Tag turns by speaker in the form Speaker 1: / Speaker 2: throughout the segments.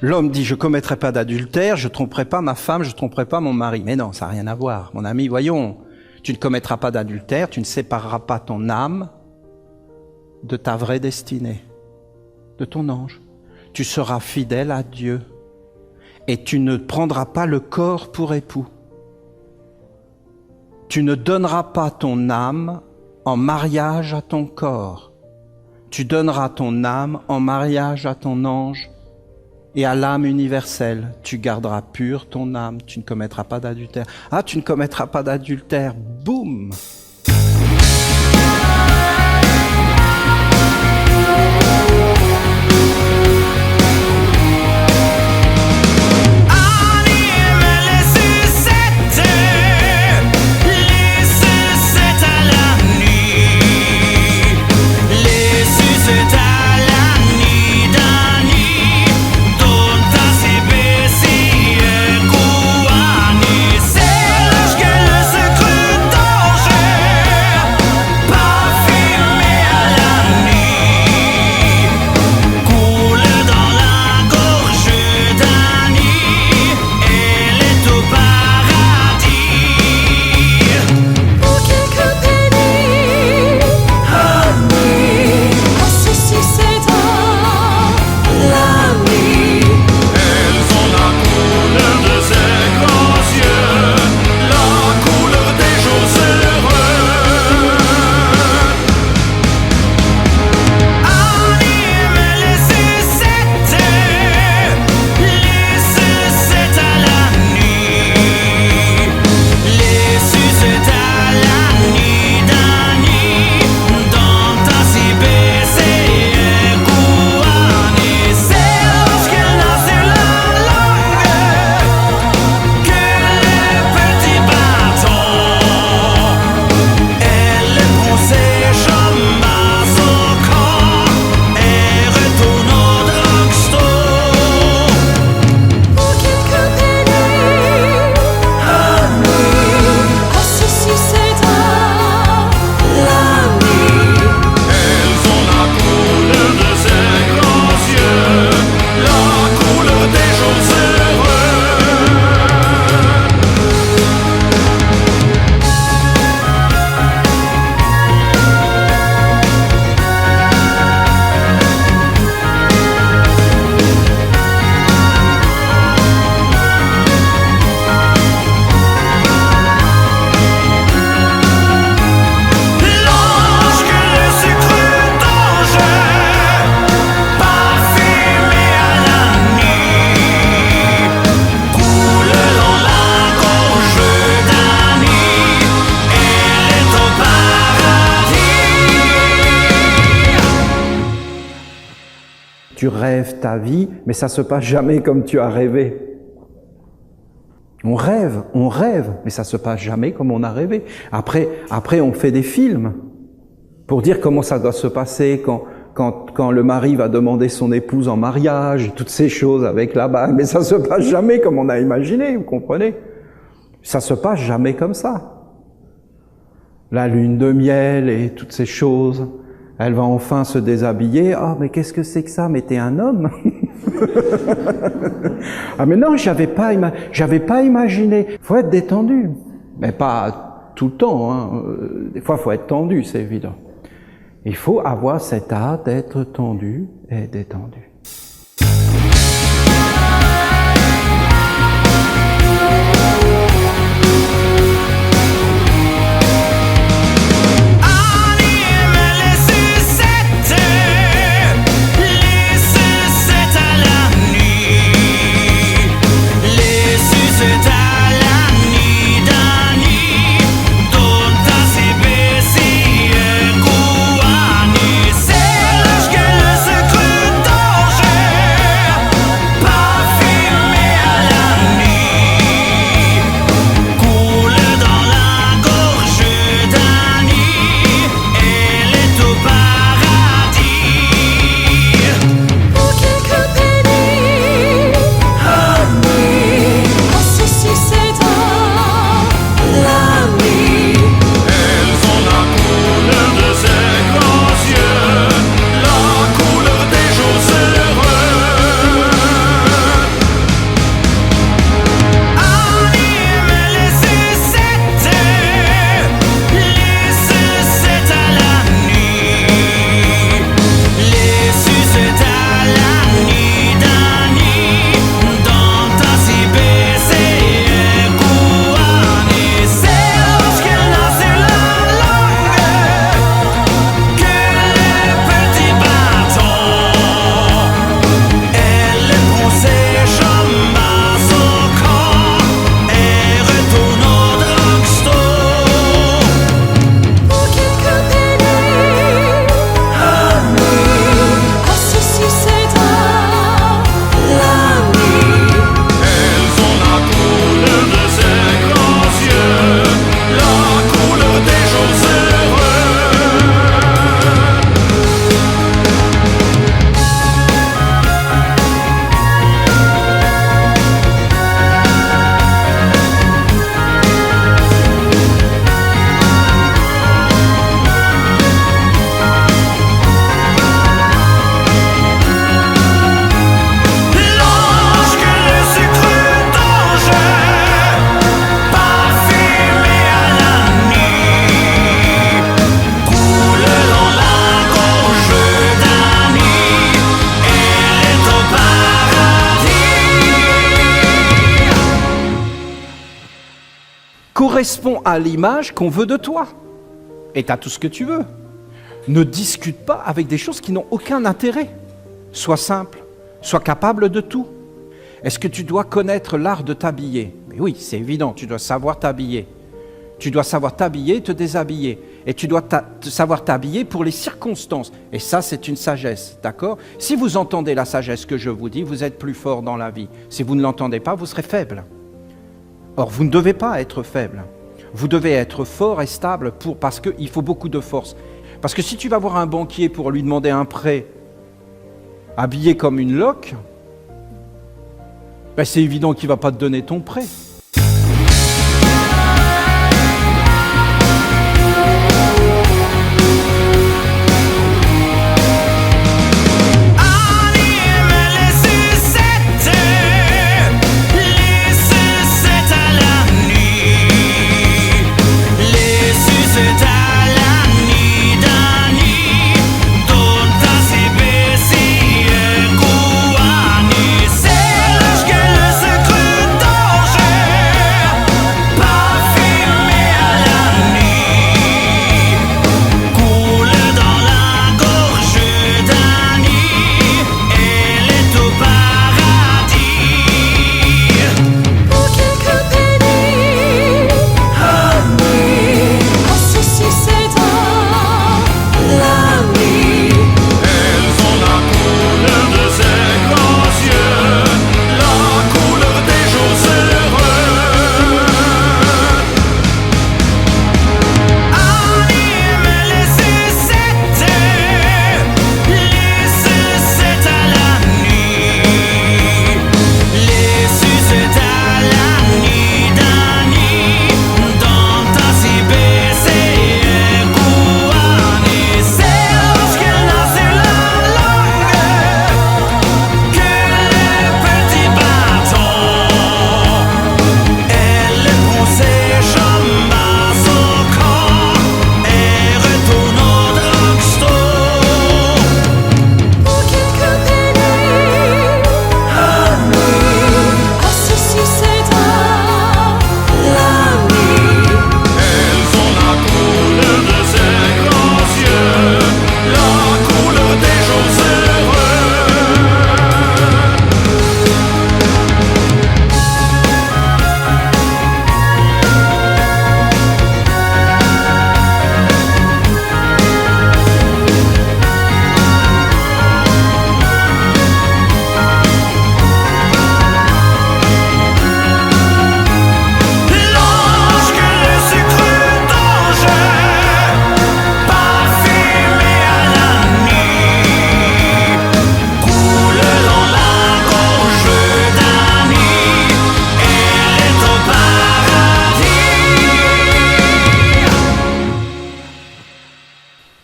Speaker 1: L'homme dit, je commettrai pas d'adultère, je tromperai pas ma femme, je tromperai pas mon mari. Mais non, ça n'a rien à voir. Mon ami, voyons, tu ne commettras pas d'adultère, tu ne sépareras pas ton âme de ta vraie destinée, de ton ange. Tu seras fidèle à Dieu et tu ne prendras pas le corps pour époux. Tu ne donneras pas ton âme en mariage à ton corps. Tu donneras ton âme en mariage à ton ange et à l'âme universelle. Tu garderas pure ton âme, tu ne commettras pas d'adultère. Ah, tu ne commettras pas d'adultère, boum! Tu rêves ta vie, mais ça se passe jamais comme tu as rêvé. On rêve, mais ça se passe jamais comme on a rêvé. Après, on fait des films pour dire comment ça doit se passer quand le mari va demander son épouse en mariage, et toutes ces choses avec la bague, mais ça se passe jamais comme on a imaginé, vous comprenez? Ça se passe jamais comme ça. La lune de miel et toutes ces choses. Elle va enfin se déshabiller. Ah, mais qu'est-ce que c'est que ça? Mais t'es un homme? Ah, mais non, j'avais pas imaginé. Faut être détendu. Mais pas tout le temps, hein. Des fois, faut être tendu, c'est évident. Il faut avoir cet art d'être tendu et détendu. corresponds à l'image qu'on veut de toi. Et tu as tout ce que tu veux. Ne discute pas avec des choses qui n'ont aucun intérêt. Sois simple, sois capable de tout. Est-ce que tu dois connaître l'art de t'habiller? Mais oui, c'est évident, tu dois savoir t'habiller. Tu dois savoir t'habiller et te déshabiller. Et tu dois savoir t'habiller pour les circonstances. Et ça, c'est une sagesse, d'accord? Si vous entendez la sagesse que je vous dis, vous êtes plus fort dans la vie. Si vous ne l'entendez pas, vous serez faible. Or, vous ne devez pas être faible. Vous devez être fort et stable parce qu'il faut beaucoup de force. Parce que si tu vas voir un banquier pour lui demander un prêt, habillé comme une loque, ben c'est évident qu'il ne va pas te donner ton prêt.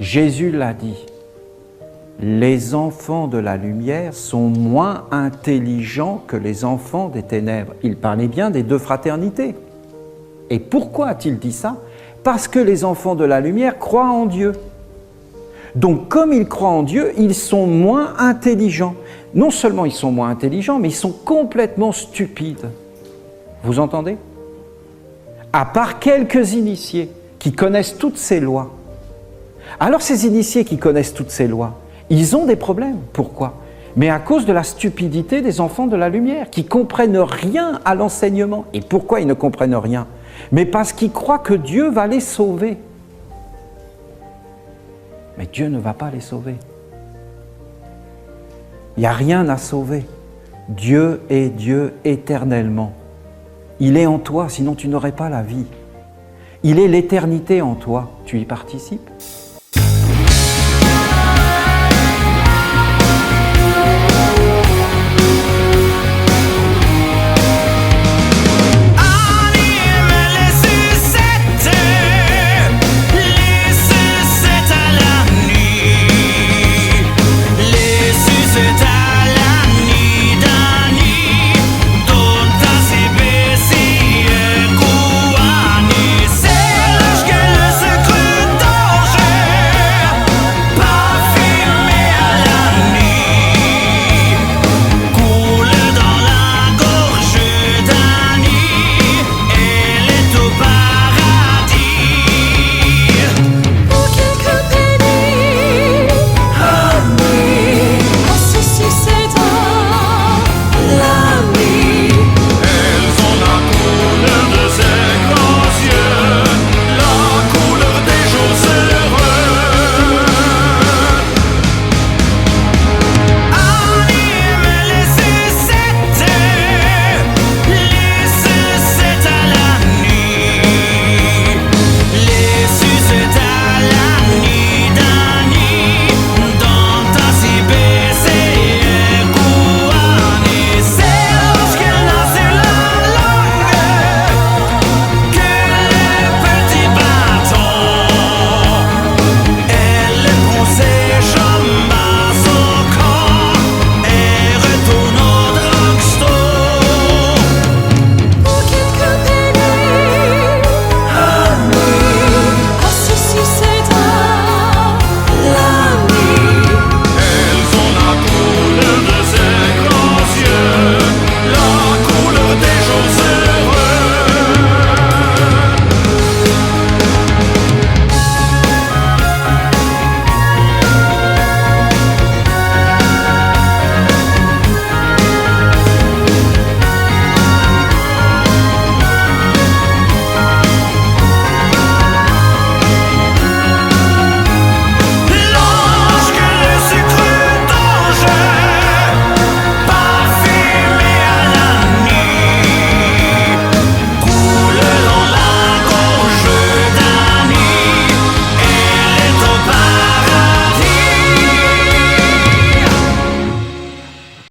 Speaker 1: Jésus l'a dit, les enfants de la lumière sont moins intelligents que les enfants des ténèbres. Il parlait bien des deux fraternités. Et pourquoi a-t-il dit ça? Parce que les enfants de la lumière croient en Dieu. Donc comme ils croient en Dieu, ils sont moins intelligents. Non seulement ils sont moins intelligents, mais ils sont complètement stupides. Vous entendez? À part quelques initiés qui connaissent toutes ces lois. Alors ces initiés qui connaissent toutes ces lois, ils ont des problèmes. Pourquoi? Mais à cause de la stupidité des enfants de la lumière, qui ne comprennent rien à l'enseignement. Et pourquoi ils ne comprennent rien? Mais parce qu'ils croient que Dieu va les sauver. Mais Dieu ne va pas les sauver. Il n'y a rien à sauver. Dieu est Dieu éternellement. Il est en toi, sinon tu n'aurais pas la vie. Il est l'éternité en toi. Tu y participes?